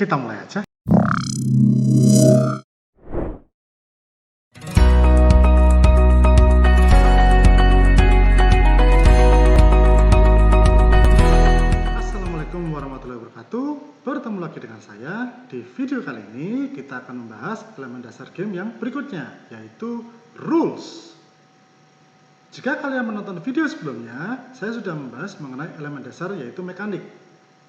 Kita mulai aja. Assalamualaikum warahmatullahi wabarakatuh. Bertemu lagi dengan saya. Di video kali ini kita akan membahas elemen dasar game yang berikutnya, yaitu rules. Jika kalian menonton video sebelumnya, saya sudah membahas mengenai elemen dasar yaitu mekanik,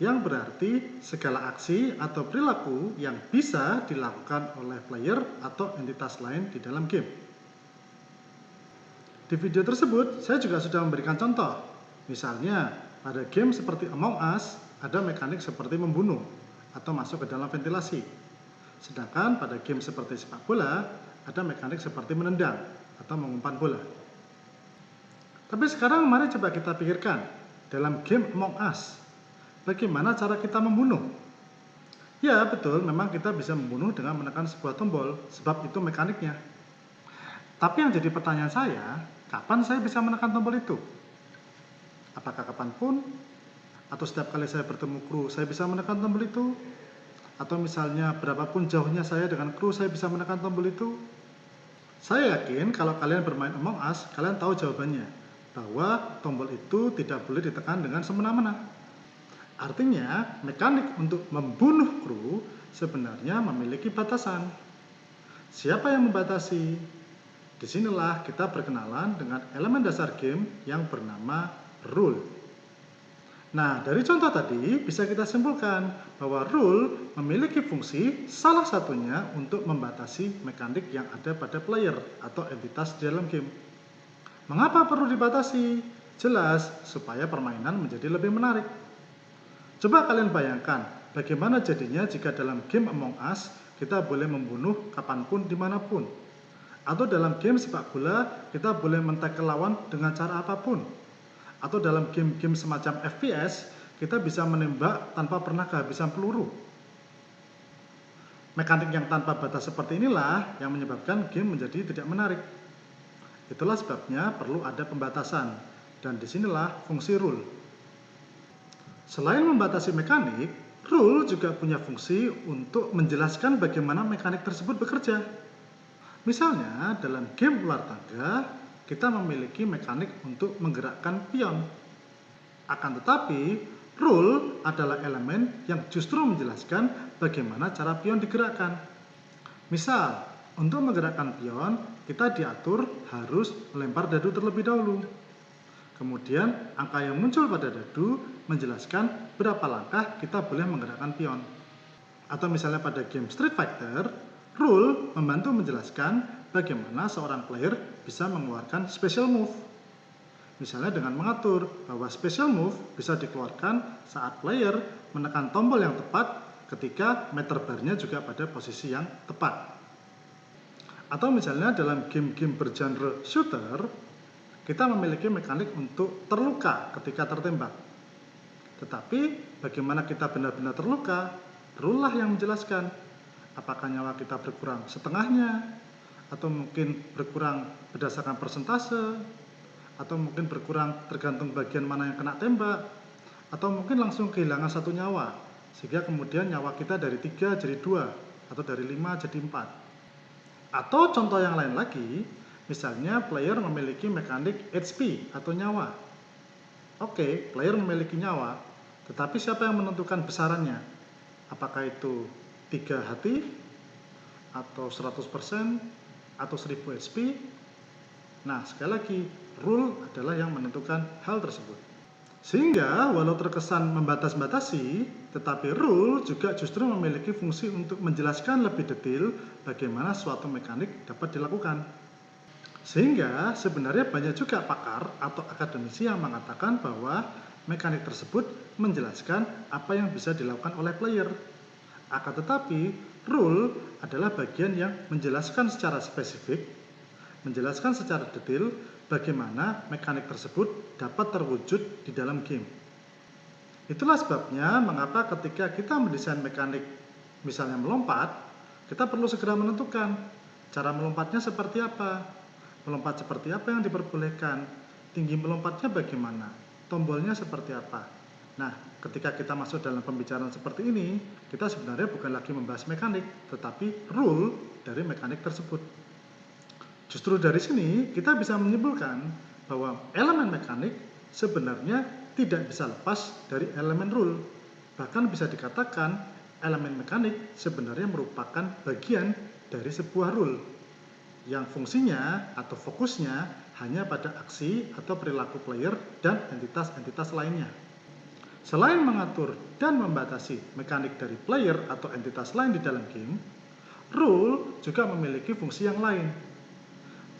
yang berarti segala aksi atau perilaku yang bisa dilakukan oleh player atau entitas lain di dalam game. Di video tersebut, saya juga sudah memberikan contoh. Misalnya, pada game seperti Among Us, ada mekanik seperti membunuh atau masuk ke dalam ventilasi. Sedangkan pada game seperti sepak bola, ada mekanik seperti menendang atau mengumpan bola. Tapi sekarang mari coba kita pikirkan, dalam game Among Us, bagaimana cara kita membunuh? Ya betul, memang kita bisa membunuh dengan menekan sebuah tombol, sebab itu mekaniknya. Tapi yang jadi pertanyaan saya, kapan saya bisa menekan tombol itu? Apakah kapanpun? Atau setiap kali saya bertemu kru, saya bisa menekan tombol itu? Atau misalnya berapapun jauhnya saya dengan kru, saya bisa menekan tombol itu? Saya yakin kalau kalian bermain Among Us, kalian tahu jawabannya, bahwa tombol itu tidak boleh ditekan dengan semena-mena. Artinya, mekanik untuk membunuh kru sebenarnya memiliki batasan. Siapa yang membatasi? Disinilah kita berkenalan dengan elemen dasar game yang bernama rule. Nah, dari contoh tadi bisa kita simpulkan bahwa rule memiliki fungsi salah satunya untuk membatasi mekanik yang ada pada player atau entitas di dalam game. Mengapa perlu dibatasi? Jelas, supaya permainan menjadi lebih menarik. Coba kalian bayangkan, bagaimana jadinya jika dalam game Among Us kita boleh membunuh kapanpun, dimanapun. Atau dalam game sepak bola kita boleh men-tackle lawan dengan cara apapun. Atau dalam game-game semacam FPS kita bisa menembak tanpa pernah kehabisan peluru. Mekanik yang tanpa batas seperti inilah yang menyebabkan game menjadi tidak menarik. Itulah sebabnya perlu ada pembatasan, dan disinilah fungsi rule. Selain membatasi mekanik, rule juga punya fungsi untuk menjelaskan bagaimana mekanik tersebut bekerja. Misalnya, dalam game ular tangga, kita memiliki mekanik untuk menggerakkan pion. Akan tetapi, rule adalah elemen yang justru menjelaskan bagaimana cara pion digerakkan. Misal, untuk menggerakkan pion, kita diatur harus melempar dadu terlebih dahulu. Kemudian, angka yang muncul pada dadu menjelaskan berapa langkah kita boleh menggerakkan pion. Atau misalnya pada game Street Fighter, rule membantu menjelaskan bagaimana seorang player bisa mengeluarkan special move. Misalnya dengan mengatur bahwa special move bisa dikeluarkan saat player menekan tombol yang tepat ketika meter barnya juga pada posisi yang tepat. Atau misalnya dalam game-game bergenre shooter, kita memiliki mekanik untuk terluka ketika tertembak. Tetapi bagaimana kita benar-benar terluka, rule lah yang menjelaskan. Apakah nyawa kita berkurang setengahnya, atau mungkin berkurang berdasarkan persentase, atau mungkin berkurang tergantung bagian mana yang kena tembak, atau mungkin langsung kehilangan satu nyawa, sehingga kemudian nyawa kita dari 3 jadi 2, atau dari 5 jadi 4. Atau contoh yang lain lagi, misalnya player memiliki mekanik HP atau nyawa. Oke, player memiliki nyawa, tetapi siapa yang menentukan besarannya? Apakah itu 3 hati, atau 100%, atau 1000 HP? Nah, sekali lagi, rule adalah yang menentukan hal tersebut. Sehingga, walau terkesan membatas-batasi, tetapi rule juga justru memiliki fungsi untuk menjelaskan lebih detail bagaimana suatu mekanik dapat dilakukan. Sehingga, sebenarnya banyak juga pakar atau akademisi yang mengatakan bahwa mekanik tersebut menjelaskan apa yang bisa dilakukan oleh player. Akan tetapi, rule adalah bagian yang menjelaskan secara spesifik, menjelaskan secara detail bagaimana mekanik tersebut dapat terwujud di dalam game. Itulah sebabnya mengapa ketika kita mendesain mekanik, misalnya melompat, kita perlu segera menentukan cara melompatnya seperti apa, melompat seperti apa yang diperbolehkan, tinggi melompatnya bagaimana, tombolnya seperti apa. Nah, ketika kita masuk dalam pembicaraan seperti ini, kita sebenarnya bukan lagi membahas mekanik, tetapi rule dari mekanik tersebut. Justru dari sini kita bisa menyimpulkan bahwa elemen mekanik sebenarnya tidak bisa lepas dari elemen rule. Bahkan bisa dikatakan elemen mekanik sebenarnya merupakan bagian dari sebuah rule yang fungsinya atau fokusnya hanya pada aksi atau perilaku player dan entitas-entitas lainnya. Selain mengatur dan membatasi mekanik dari player atau entitas lain di dalam game, rule juga memiliki fungsi yang lain,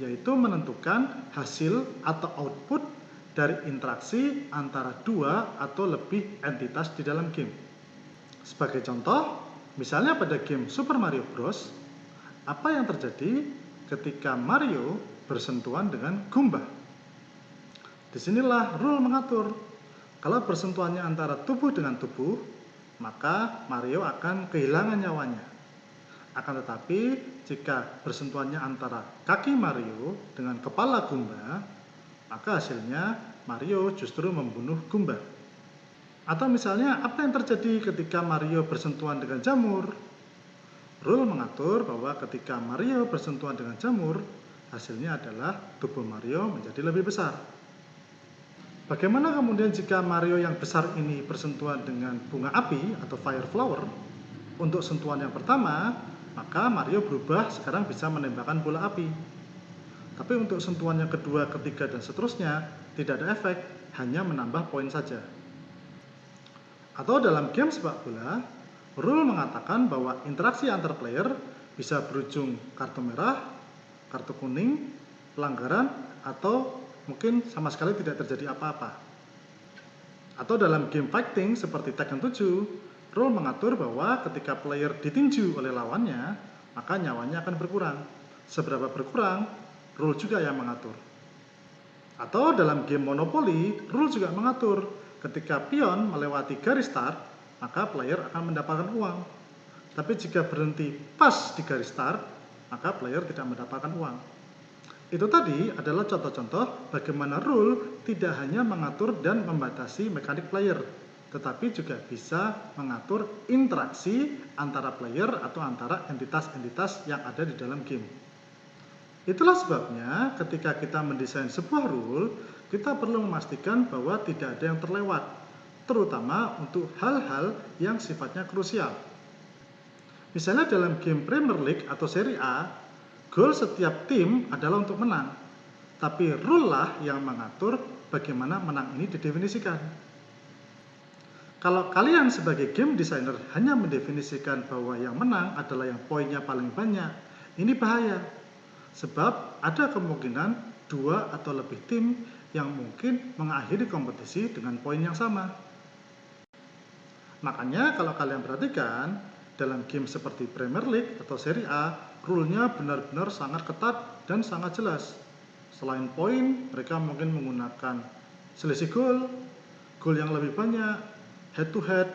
yaitu menentukan hasil atau output dari interaksi antara dua atau lebih entitas di dalam game. Sebagai contoh, misalnya pada game Super Mario Bros., apa yang terjadi ketika Mario bersentuhan dengan Goomba? Disinilah rule mengatur. Kalau bersentuhannya antara tubuh dengan tubuh, maka Mario akan kehilangan nyawanya. Akan tetapi, jika bersentuhannya antara kaki Mario dengan kepala Goomba, maka hasilnya Mario justru membunuh Goomba. Atau misalnya, apa yang terjadi ketika Mario bersentuhan dengan jamur? Rule mengatur bahwa ketika Mario bersentuhan dengan jamur, hasilnya adalah tubuh Mario menjadi lebih besar. Bagaimana kemudian jika Mario yang besar ini bersentuhan dengan bunga api atau fire flower? Untuk sentuhan yang pertama, maka Mario berubah sekarang bisa menembakkan bola api. Tapi untuk sentuhan yang kedua, ketiga, dan seterusnya tidak ada efek, hanya menambah poin saja. Atau dalam game sepak bola, rule mengatakan bahwa interaksi antar player bisa berujung kartu merah, kartu kuning, pelanggaran, atau mungkin sama sekali tidak terjadi apa-apa. Atau dalam game fighting seperti Tekken 7, rule mengatur bahwa ketika player ditinju oleh lawannya, maka nyawanya akan berkurang. Seberapa berkurang, rule juga yang mengatur. Atau dalam game Monopoly, rule juga mengatur ketika pion melewati garis start, maka player akan mendapatkan uang. Tapi jika berhenti pas di garis start, maka player tidak mendapatkan uang. Itu tadi adalah contoh-contoh bagaimana rule tidak hanya mengatur dan membatasi mekanik player, tetapi juga bisa mengatur interaksi antara player atau antara entitas-entitas yang ada di dalam game. Itulah sebabnya ketika kita mendesain sebuah rule, kita perlu memastikan bahwa tidak ada yang terlewat, terutama untuk hal-hal yang sifatnya krusial. Misalnya dalam game Premier League atau Serie A, goal setiap tim adalah untuk menang, tapi rule lah yang mengatur bagaimana menang ini didefinisikan. Kalau kalian sebagai game designer hanya mendefinisikan bahwa yang menang adalah yang poinnya paling banyak, ini bahaya. Sebab ada kemungkinan dua atau lebih tim yang mungkin mengakhiri kompetisi dengan poin yang sama. Makanya kalau kalian perhatikan, dalam game seperti Premier League atau Serie A, rule-nya benar-benar sangat ketat dan sangat jelas. Selain poin, mereka mungkin menggunakan selisih gol, gol yang lebih banyak, head to head,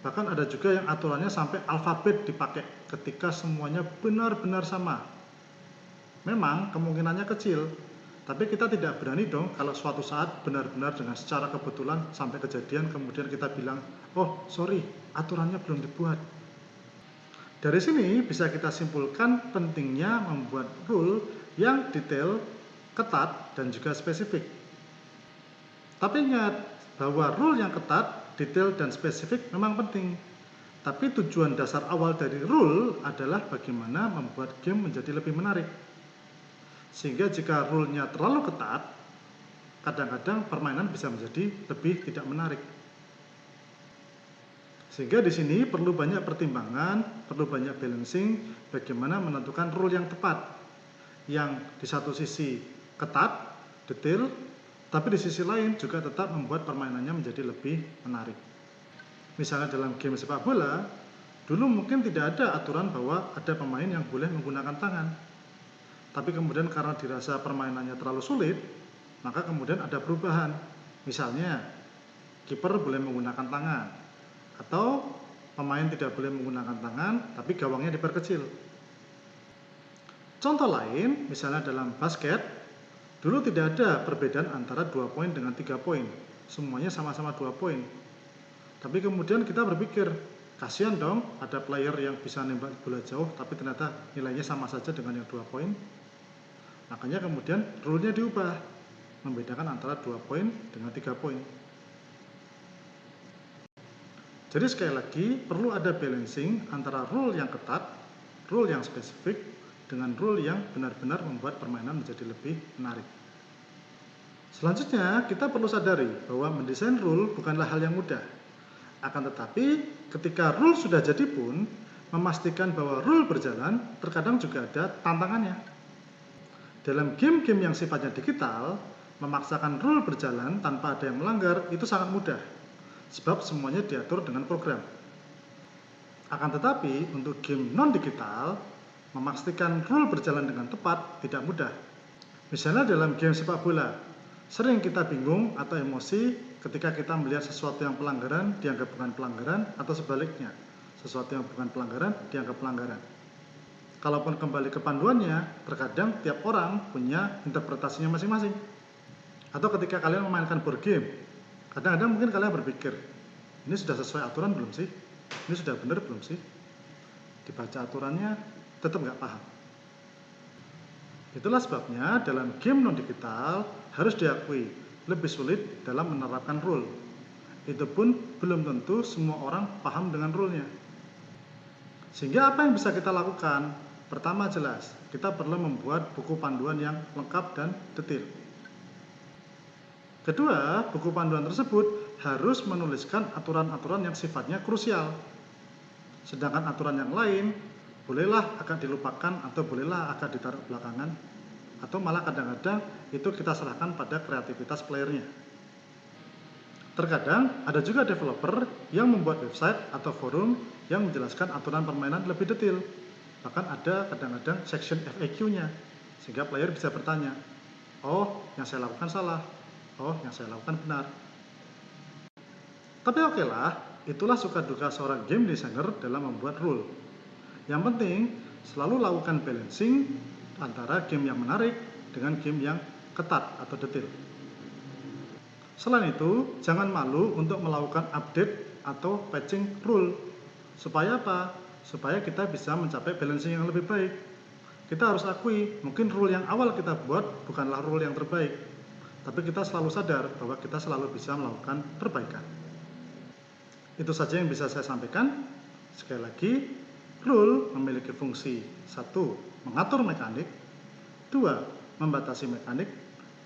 bahkan ada juga yang aturannya sampai alfabet dipakai ketika semuanya benar-benar sama. Memang kemungkinannya kecil, tapi kita tidak berani dong kalau suatu saat benar-benar dengan secara kebetulan sampai kejadian kemudian kita bilang, oh sorry, aturannya belum dibuat. Dari sini bisa kita simpulkan pentingnya membuat rule yang detail, ketat, dan juga spesifik. Tapi ingat bahwa rule yang ketat, detail, dan spesifik memang penting. Tapi tujuan dasar awal dari rule adalah bagaimana membuat game menjadi lebih menarik. Sehingga jika rule-nya terlalu ketat, kadang-kadang permainan bisa menjadi lebih tidak menarik. Sehingga di sini perlu banyak pertimbangan, perlu banyak balancing bagaimana menentukan rule yang tepat. Yang di satu sisi ketat, detail, tapi di sisi lain juga tetap membuat permainannya menjadi lebih menarik. Misalnya dalam game sepak bola, dulu mungkin tidak ada aturan bahwa ada pemain yang boleh menggunakan tangan. Tapi kemudian karena dirasa permainannya terlalu sulit, maka kemudian ada perubahan. Misalnya, kiper boleh menggunakan tangan. Atau pemain tidak boleh menggunakan tangan, tapi gawangnya diperkecil. Contoh lain, misalnya dalam basket, dulu tidak ada perbedaan antara 2 poin dengan 3 poin. Semuanya sama-sama 2 poin. Tapi kemudian kita berpikir, kasihan dong ada player yang bisa nembak bola jauh tapi ternyata nilainya sama saja dengan yang 2 poin. Makanya kemudian rule-nya diubah, membedakan antara 2 poin dengan 3 poin. Jadi sekali lagi, perlu ada balancing antara rule yang ketat, rule yang spesifik, dengan rule yang benar-benar membuat permainan menjadi lebih menarik. Selanjutnya, kita perlu sadari bahwa mendesain rule bukanlah hal yang mudah. Akan tetapi, ketika rule sudah jadi pun, memastikan bahwa rule berjalan terkadang juga ada tantangannya. Dalam game-game yang sifatnya digital, memaksakan rule berjalan tanpa ada yang melanggar itu sangat mudah, sebab semuanya diatur dengan program. Akan tetapi, untuk game non-digital, memastikan rule berjalan dengan tepat tidak mudah. Misalnya dalam game sepak bola, sering kita bingung atau emosi ketika kita melihat sesuatu yang pelanggaran dianggap bukan pelanggaran atau sebaliknya, sesuatu yang bukan pelanggaran dianggap pelanggaran. Kalaupun kembali ke panduannya, terkadang tiap orang punya interpretasinya masing-masing. Atau ketika kalian memainkan board game, kadang-kadang mungkin kalian berpikir, ini sudah sesuai aturan belum sih? Ini sudah benar belum sih? Dibaca aturannya, tetap nggak paham. Itulah sebabnya dalam game non-digital harus diakui lebih sulit dalam menerapkan rule. Itu pun belum tentu semua orang paham dengan rule-nya. Sehingga apa yang bisa kita lakukan? Pertama jelas, kita perlu membuat buku panduan yang lengkap dan detail. Kedua, buku panduan tersebut harus menuliskan aturan-aturan yang sifatnya krusial. Sedangkan aturan yang lain, bolehlah agak dilupakan atau bolehlah agak ditaruh belakangan. Atau malah kadang-kadang itu kita serahkan pada kreativitas playernya. Terkadang ada juga developer yang membuat website atau forum yang menjelaskan aturan permainan lebih detail. Bahkan ada kadang-kadang section FAQ-nya, sehingga player bisa bertanya, oh yang saya lakukan salah, oh yang saya lakukan benar. Tapi oke lah, itulah suka duka seorang game designer dalam membuat rule. Yang penting, selalu lakukan balancing antara game yang menarik dengan game yang ketat atau detail. Selain itu, jangan malu untuk melakukan update atau patching rule. Supaya apa? Supaya kita bisa mencapai balancing yang lebih baik. Kita harus akui, mungkin rule yang awal kita buat bukanlah rule yang terbaik. Tapi kita selalu sadar bahwa kita selalu bisa melakukan perbaikan. Itu saja yang bisa saya sampaikan. Sekali lagi, rule memiliki fungsi 1. Mengatur mekanik, 2. Membatasi mekanik,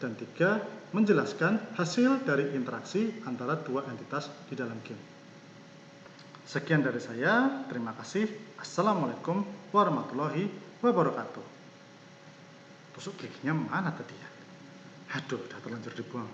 dan 3. Menjelaskan hasil dari interaksi antara dua entitas di dalam game. Sekian dari saya, terima kasih. Assalamualaikum warahmatullahi wabarakatuh. Tusuk giginya mana tadi ya? Aduh, udah terlanjur dibuang.